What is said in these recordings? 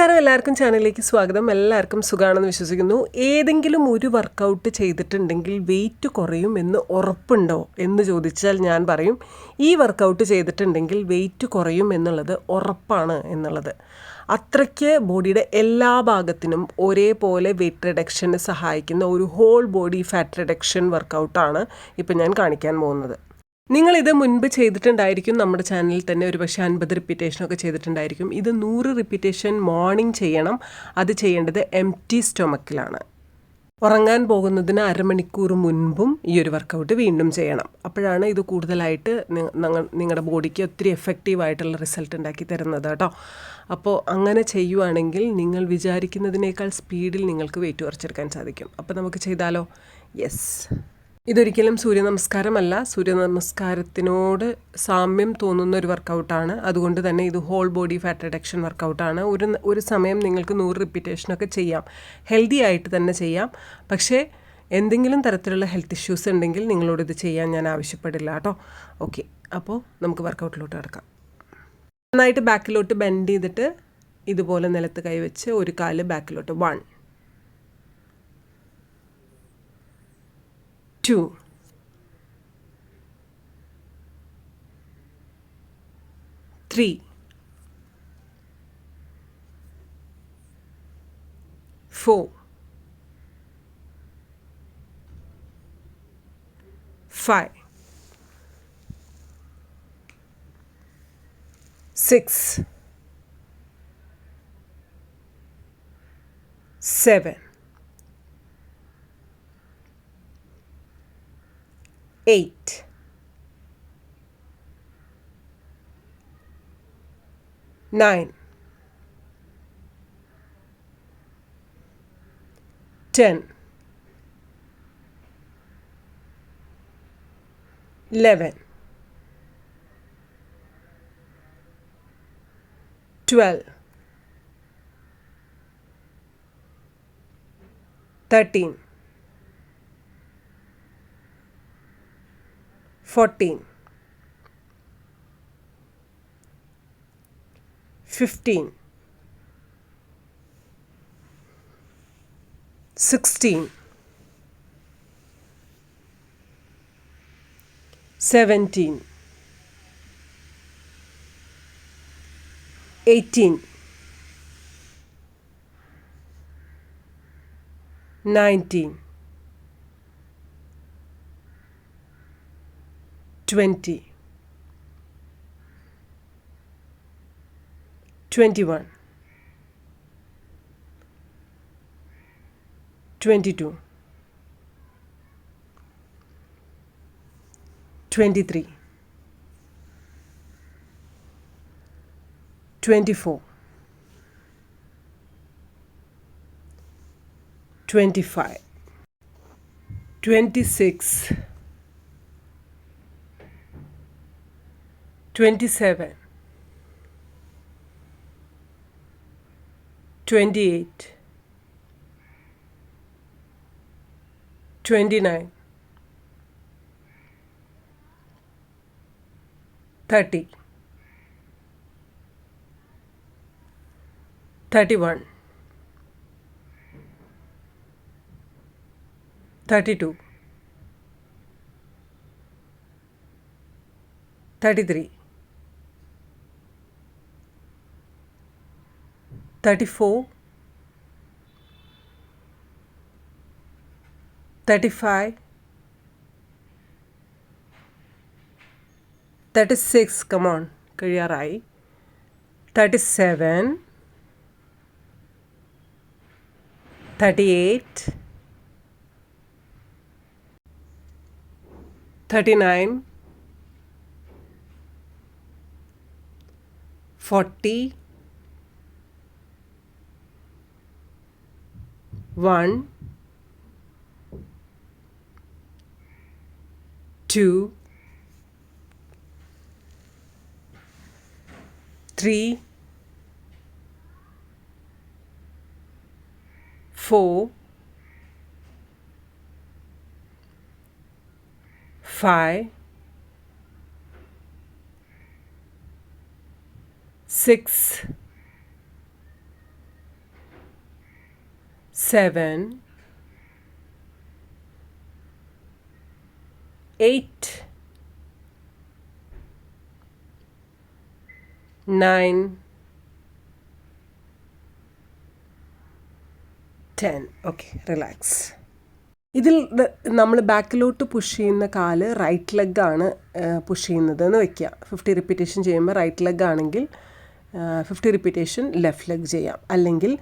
നമസ്കാരം, എല്ലാവർക്കും ചാനലിലേക്ക് സ്വാഗതം. എല്ലാവർക്കും സുഖമാണെന്ന് വിശ്വസിക്കുന്നു. ഏതെങ്കിലും ഒരു വർക്കൗട്ട് ചെയ്തിട്ടുണ്ടെങ്കിൽ വെയിറ്റ് കുറയും എന്ന് ഉറപ്പുണ്ടോ എന്ന് ചോദിച്ചാൽ ഞാൻ പറയും ഈ വർക്കൗട്ട് ചെയ്തിട്ടുണ്ടെങ്കിൽ വെയിറ്റ് കുറയും എന്നുള്ളത് ഉറപ്പാണ് എന്നുള്ളത്. അത്രയ്ക്ക് ബോഡിയുടെ എല്ലാ ഭാഗത്തിനും ഒരേപോലെ വെയിറ്റ് റിഡക്ഷന് സഹായിക്കുന്ന ഒരു ഹോൾ ബോഡി ഫാറ്റ് റിഡക്ഷൻ വർക്കൗട്ടാണ് ഇപ്പം ഞാൻ കാണിക്കാൻ പോകുന്നത്. നിങ്ങളിത് മുൻപ് ചെയ്തിട്ടുണ്ടായിരിക്കും. നമ്മുടെ ചാനലിൽ തന്നെ ഒരു പക്ഷേ 50 റിപ്പീറ്റേഷനൊക്കെ ചെയ്തിട്ടുണ്ടായിരിക്കും. ഇത് 100 റിപ്പീറ്റേഷൻ മോർണിംഗ് ചെയ്യണം. അത് ചെയ്യേണ്ടത് എംപ്റ്റി സ്റ്റൊമക്കിലാണ്. ഉറങ്ങാൻ പോകുന്നതിന് അരമണിക്കൂർ മുൻപും ഈ ഒരു വർക്കൗട്ട് വീണ്ടും ചെയ്യണം. അപ്പോഴാണ് ഇത് കൂടുതലായിട്ട് നിങ്ങളുടെ ബോഡിക്ക് ഒത്തിരി എഫക്റ്റീവായിട്ടുള്ള റിസൾട്ട് ഉണ്ടാക്കി തരുന്നത് കേട്ടോ. അപ്പോൾ അങ്ങനെ ചെയ്യുവാണെങ്കിൽ നിങ്ങൾ വിചാരിക്കുന്നതിനേക്കാൾ സ്പീഡിൽ നിങ്ങൾക്ക് വെയിറ്റ് കുറച്ചെടുക്കാൻ സാധിക്കും. അപ്പോൾ നമുക്ക് ചെയ്താലോ? യെസ്. ഇതൊരിക്കലും സൂര്യനമസ്കാരമല്ല. സൂര്യനമസ്കാരത്തിനോട് സാമ്യം തോന്നുന്ന ഒരു വർക്കൗട്ടാണ്. അതുകൊണ്ട് തന്നെ ഇത് ഹോൾ ബോഡി ഫാറ്റ് റിഡക്ഷൻ വർക്കൗട്ടാണ്. ഒരു സമയം നിങ്ങൾക്ക് 100 റിപ്പീറ്റേഷനൊക്കെ ചെയ്യാം. ഹെൽത്തി ആയിട്ട് തന്നെ ചെയ്യാം. പക്ഷേ എന്തെങ്കിലും തരത്തിലുള്ള ഹെൽത്ത് ഇഷ്യൂസ് ഉണ്ടെങ്കിൽ നിങ്ങളോട് ഇത് ചെയ്യാൻ ഞാൻ ആവശ്യപ്പെടില്ല കേട്ടോ. ഓക്കെ, അപ്പോൾ നമുക്ക് വർക്കൗട്ടിലോട്ട് കിടക്കാം. നന്നായിട്ട് ബാക്കിലോട്ട് ബെൻഡ് ചെയ്തിട്ട് ഇതുപോലെ നിലത്ത് കൈവച്ച് ഒരു കാല് ബാക്കിലോട്ട്. 1 2 3 4 5 6 7 8 9 10 11 12 13 14 15 16 17 18 19 20 21 22 23 24 25 26 27 28 29 30 31 32 33 34 35 36 come on കഴിയാറായി 37 38 39 40 1 2 3 4 5 6 7, 8, 9, 10. Okay, relax. ഇതിൽ നമ്മൾ ബാക്കിലോട്ട് പുഷ് ചെയ്യുന്ന കാല് റൈറ്റ് ലെഗാണ് പുഷ് ചെയ്യുന്നതെന്ന് വെക്കുക. 50 റിപ്പീറ്റേഷൻ ചെയ്യുമ്പോൾ റൈറ്റ് ലെഗ് ആണെങ്കിൽ 50 റിപ്പീറ്റേഷൻ ലെഫ്റ്റ് ലെഗ് ചെയ്യാം. അല്ലെങ്കിൽ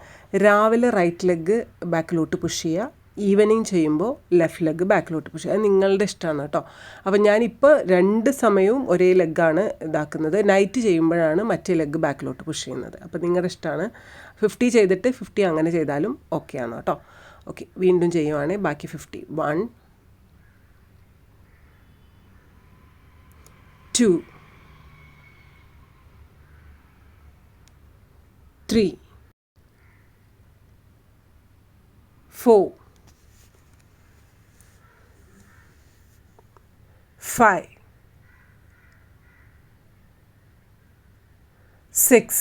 രാവിലെ റൈറ്റ് ലെഗ് ബാക്കിലോട്ട് പുഷ് ചെയ്യുക, ഈവനിങ് ചെയ്യുമ്പോൾ ലെഫ്റ്റ് ലെഗ് ബാക്കിലോട്ട് പുഷ് ചെയ്യുക. അത് നിങ്ങളുടെ ഇഷ്ടമാണ് കേട്ടോ. അപ്പം ഞാനിപ്പോൾ 2 സമയവും ഒരേ ലെഗാണ് ഇതാക്കുന്നത്. നൈറ്റ് ചെയ്യുമ്പോഴാണ് മറ്റേ ലെഗ് ബാക്കിലോട്ട് പുഷ് ചെയ്യുന്നത്. അപ്പോൾ നിങ്ങളുടെ ഇഷ്ടമാണ്. 50 ചെയ്തിട്ട് 50 അങ്ങനെ ചെയ്താലും ഓക്കെയാണ് കേട്ടോ. ഓക്കെ, വീണ്ടും ചെയ്യുവാണെങ്കിൽ ബാക്കി 50. 1, 2, 3, 4, 5, 6,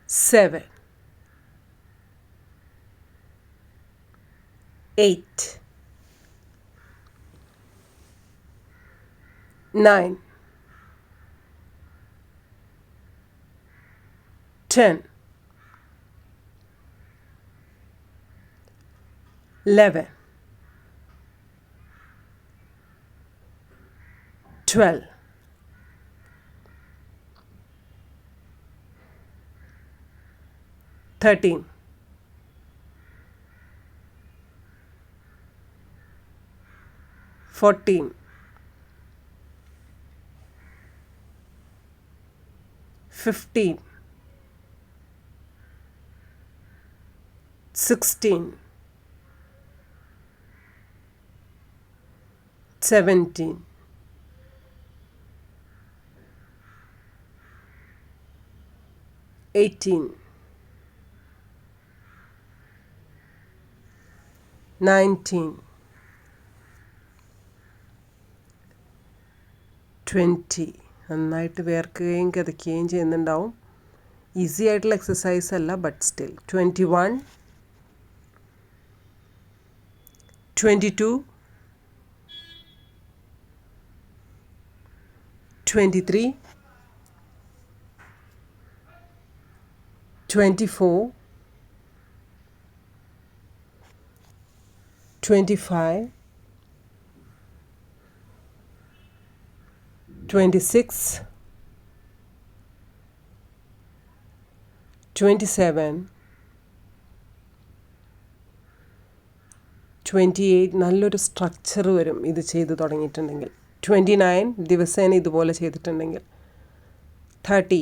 7, 8, 9, 10, 11, 12, 13, 14, 15, 16, 17, 18, 19, 20. നന്നായിട്ട് വേർക്കുകയും കിതയ്ക്കുകയും ചെയ്യുന്നുണ്ടാവും. ഈസി ആയിട്ടുള്ള എക്സസൈസ് അല്ല, ബട്ട് സ്റ്റിൽ. 21, 22, 23, 24, 25, 26, 27, 28. നല്ലൊരു സ്ട്രക്ചർ വരും ഇത് ചെയ്ത് തുടങ്ങിയിട്ടുണ്ടെങ്കിൽ. 29 ദിവസേന ഇതുപോലെ ചെയ്തിട്ടുണ്ടെങ്കിൽ. 30,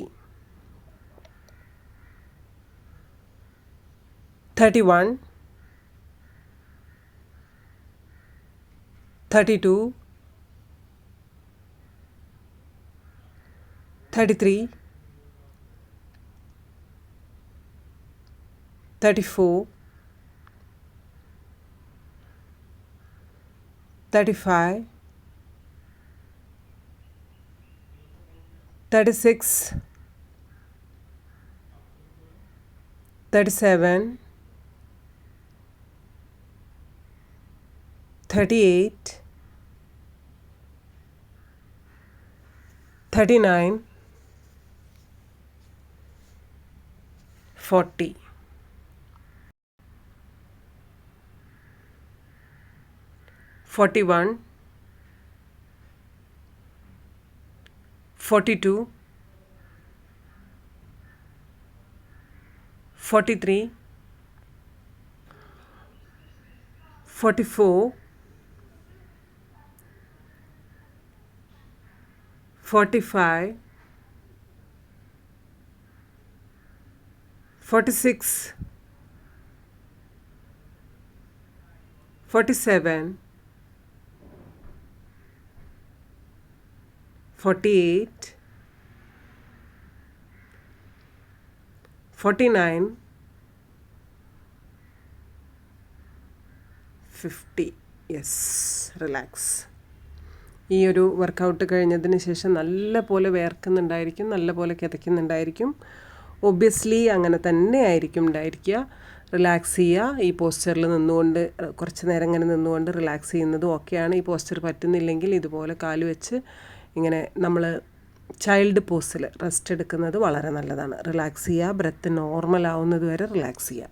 31, 32, 33, 34, 35, 36, 37, 38, 39, 40. 41, 42, 43, 44, 45, 46, 47, 48, 49, 50. Yes, relax. ഈ ഒരു വർക്കൗട്ട് കഴിഞ്ഞതിന് ശേഷം നല്ല പോലെ വേർക്കുന്നുണ്ടായിരിക്കും, നല്ല പോലെ കിതയ്ക്കുന്നുണ്ടായിരിക്കും. ഒബ്വിയസ്ലി അങ്ങനെ തന്നെ ആയിരിക്കും ഉണ്ടായിരിക്കുക. റിലാക്സ് ചെയ്യുക. ഈ പോസ്ചറിൽ നിന്നുകൊണ്ട് കുറച്ച് നേരം ഇങ്ങനെ നിന്നുകൊണ്ട് റിലാക്സ് ചെയ്യുന്നതും ഒക്കെയാണ്. ഈ പോസ്ചർ പറ്റുന്നില്ലെങ്കിൽ ഇതുപോലെ കാല് വെച്ച് ഇങ്ങനെ നമ്മൾ ചൈൽഡ് പോസിൽ റെസ്റ്റ് എടുക്കുന്നത് വളരെ നല്ലതാണ്. റിലാക്സ് ചെയ്യുക. ബ്രെത്ത് നോർമൽ ആവുന്നത് വരെ റിലാക്സ് ചെയ്യുക.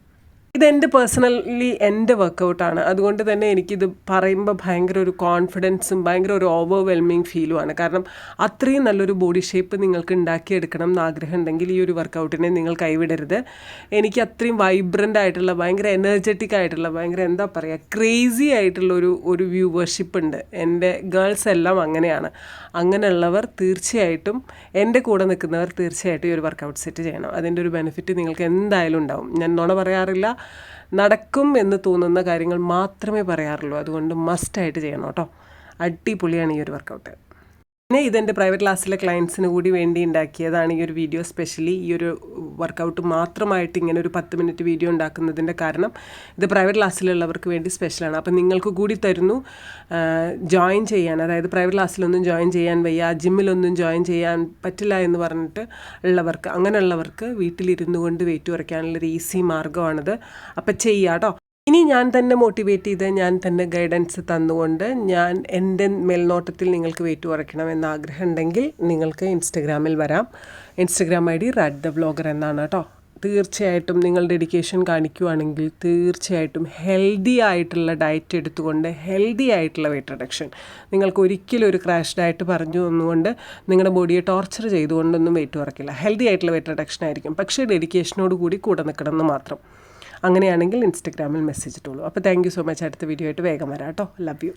ഇതെൻ്റെ പേഴ്സണലി എൻ്റെ വർക്കൗട്ടാണ്. അതുകൊണ്ട് തന്നെ എനിക്കിത് പറയുമ്പോൾ ഭയങ്കര ഒരു കോൺഫിഡൻസും ഭയങ്കര ഒരു ഓവർവെൽമിങ് ഫീലുമാണ്. കാരണം അത്രയും നല്ലൊരു ബോഡി ഷേപ്പ് നിങ്ങൾക്ക് ഉണ്ടാക്കിയെടുക്കണം എന്ന് ആഗ്രഹം ഉണ്ടെങ്കിൽ ഈ ഒരു വർക്കൗട്ടിനെ നിങ്ങൾ കൈവിടരുത്. എനിക്ക് അത്രയും വൈബ്രൻ്റ് ആയിട്ടുള്ള ഭയങ്കര എനർജറ്റിക് ആയിട്ടുള്ള ഭയങ്കര എന്താ പറയുക ക്രേസി ആയിട്ടുള്ള ഒരു വ്യൂവർഷിപ്പ് ഉണ്ട്. എൻ്റെ ഗേൾസ് എല്ലാം അങ്ങനെയാണ്. അങ്ങനെയുള്ളവർ തീർച്ചയായിട്ടും എൻ്റെ കൂടെ നിൽക്കുന്നവർ തീർച്ചയായിട്ടും ഈ ഒരു വർക്കൗട്ട് സെറ്റ് ചെയ്യണം. അതിൻ്റെ ഒരു ബെനിഫിറ്റ് നിങ്ങൾക്ക് എന്തായാലും ഉണ്ടാവും. ഞാൻ നുണ പറയാറില്ല. നടക്കും എന്ന് തോന്നുന്ന കാര്യങ്ങൾ മാത്രമേ പറയാറുള്ളൂ. അതുകൊണ്ട് മസ്റ്റായിട്ട് ചെയ്യണം കേട്ടോ. അടിപൊളിയാണ് ഈ ഒരു വർക്കൗട്ട്. പിന്നെ ഇതെൻ്റെ പ്രൈവറ്റ് ക്ലാസ്സിലെ ക്ലയൻസിന് കൂടി വേണ്ടി ഉണ്ടാക്കിയതാണ് ഈ ഒരു വീഡിയോ. സ്പെഷ്യലി ഈ ഒരു വർക്കൗട്ട് മാത്രമായിട്ട് ഇങ്ങനെ ഒരു 10 മിനിറ്റ് വീഡിയോ ഉണ്ടാക്കുന്നതിൻ്റെ കാരണം ഇത് പ്രൈവറ്റ് ക്ലാസ്സിലുള്ളവർക്ക് വേണ്ടി സ്പെഷ്യലാണ്. അപ്പം നിങ്ങൾക്ക് കൂടി തരുന്നു ജോയിൻ ചെയ്യാൻ. അതായത് പ്രൈവറ്റ് ക്ലാസ്സിലൊന്നും ജോയിൻ ചെയ്യാൻ വയ്യ, ജിമ്മിലൊന്നും ജോയിൻ ചെയ്യാൻ പറ്റില്ല എന്ന് പറഞ്ഞിട്ട് ഉള്ളവർക്ക്, അങ്ങനെയുള്ളവർക്ക് വീട്ടിലിരുന്നു കൊണ്ട് വെയിറ്റ് കുറയ്ക്കാനുള്ളൊരു ഈസി മാർഗ്ഗമാണിത്. അപ്പം ചെയ്യുക കേട്ടോ. ഇനി ഞാൻ തന്നെ മോട്ടിവേറ്റ് ചെയ്ത് ഞാൻ തന്നെ ഗൈഡൻസ് തന്നുകൊണ്ട് ഞാൻ എൻ്റെ മേൽനോട്ടത്തിൽ നിങ്ങൾക്ക് വെയിറ്റ് കുറയ്ക്കണം എന്ന ആഗ്രഹം ഉണ്ടെങ്കിൽ നിങ്ങൾക്ക് ഇൻസ്റ്റഗ്രാമിൽ വരാം. ഇൻസ്റ്റഗ്രാം ID RADTheVlogger എന്നാണ് കേട്ടോ. തീർച്ചയായിട്ടും നിങ്ങൾ ഡെഡിക്കേഷൻ കാണിക്കുകയാണെങ്കിൽ തീർച്ചയായിട്ടും ഹെൽത്തി ആയിട്ടുള്ള ഡയറ്റ് എടുത്തുകൊണ്ട് ഹെൽത്തി ആയിട്ടുള്ള വെയിറ്റ് റിഡക്ഷൻ, നിങ്ങൾക്ക് ഒരിക്കലും ഒരു ക്രാഷ് ഡയറ്റ് പറഞ്ഞു തന്നുകൊണ്ട് നിങ്ങളുടെ ബോഡിയെ ടോർച്ചർ ചെയ്തുകൊണ്ടൊന്നും വെയിറ്റ് കുറയ്ക്കില്ല. ഹെൽത്തി ആയിട്ടുള്ള വെയിറ്റ് റിഡക്ഷൻ ആയിരിക്കും. പക്ഷേ ഡെഡിക്കേഷനോട് കൂടി കൂടെ നിൽക്കണം എന്ന് മാത്രം. അങ്ങനെയാണെങ്കിൽ ഇൻസ്റ്റഗ്രാമിൽ മെസ്സേജ് ഇട്ടോളൂ. അപ്പോൾ താങ്ക് യു സോ മച്ച്. അടുത്ത വീഡിയോ ആയിട്ട് വേഗം വരാം കേട്ടോ. Love you.